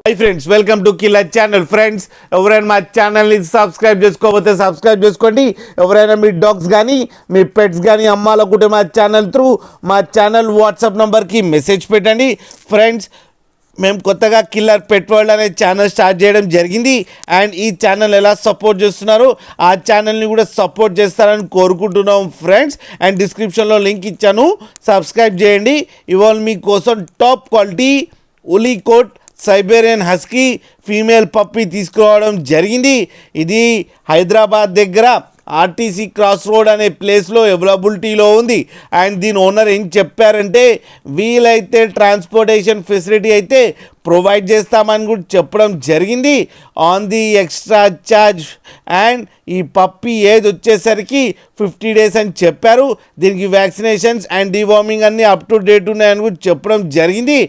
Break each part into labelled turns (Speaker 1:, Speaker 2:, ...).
Speaker 1: Hi friends, welcome to killer channel. Friends, ఎవరైనా మా ఛానల్ని సబ్స్క్రైబ్ చేసుకోకపోతే సబ్స్క్రైబ్ చేసుకోండి. ఎవరైనా మీ డాగ్స్ కానీ మీ పెట్స్ కానీ అమ్మాలనుకుంటే మా ఛానల్ త్రూ మా ఛానల్ వాట్సాప్ నెంబర్కి మెసేజ్ పెట్టండి. ఫ్రెండ్స్, మేము కొత్తగా కిల్లర్ పెట్ వరల్డ్ అనే ఛానల్ స్టార్ట్ చేయడం జరిగింది. అండ్ ఈ ఛానల్ ఎలా సపోర్ట్ చేస్తున్నారు, ఆ ఛానల్ని కూడా సపోర్ట్ చేస్తారని కోరుకుంటున్నాం ఫ్రెండ్స్. అండ్ డిస్క్రిప్షన్లో లింక్ ఇచ్చాను, సబ్స్క్రైబ్ చేయండి. ఇవాళ మీకోసం top quality woolly coat Siberian husky female puppy తీసుకురావడం జరిగింది. ఇది హైదరాబాద్ దగ్గర ఆర్టీసీ క్రాస్ రోడ్ అనే ప్లేస్లో అవైలబిలిటీలో ఉంది. అండ్ దీని ఓనర్ ఏం చెప్పారంటే, వీలైతే ట్రాన్స్పోర్టేషన్ ఫెసిలిటీ అయితే ప్రొవైడ్ చేస్తామని కూడా చెప్పడం జరిగింది on the extra charge. And ఈ పప్పీ ఏజ్ వచ్చేసరికి 50 days అని చెప్పారు. దీనికి వ్యాక్సినేషన్స్ అండ్ డివార్మింగ్ అన్నీ అప్ టు డేట్ ఉన్నాయని కూడా చెప్పడం జరిగింది.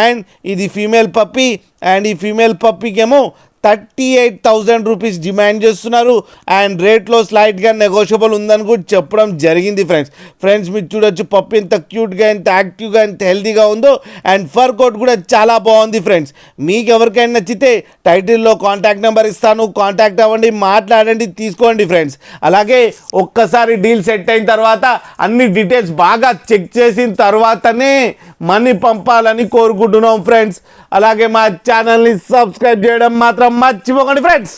Speaker 1: అండ్ ఇది ఫీమేల్ పప్పీ. అండ్ ఈ ఫీమేల్ పప్పీకేమో 38,000 రూపీస్ డిమాండ్ చేస్తున్నారు. అండ్ రేట్లో స్లైట్గా నెగోషియబుల్ ఉందని కూడా చెప్పడం జరిగింది. ఫ్రెండ్స్ మీరు చూడొచ్చు పప్పి ఎంత క్యూట్గా, ఎంత యాక్టివ్గా, ఎంత హెల్తీగా ఉందో. అండ్ ఫర్ కోట్ కూడా చాలా బాగుంది. ఫ్రెండ్స్, మీకు ఎవరికైనా నచ్చితే టైటిల్లో కాంటాక్ట్ నెంబర్ ఇస్తాను, కాంటాక్ట్ అవ్వండి, మాట్లాడండి, తీసుకోండి ఫ్రెండ్స్. అలాగే ఒక్కసారి డీల్ సెట్ అయిన తర్వాత అన్ని డీటెయిల్స్ బాగా చెక్ చేసిన తర్వాతనే మనీ పంపాలని కోరుకుంటున్నాం ఫ్రెండ్స్. అలాగే మా ఛానల్ని సబ్స్క్రైబ్ చేయడం మాత్రం మర్చిపోకండి ఫ్రెండ్స్.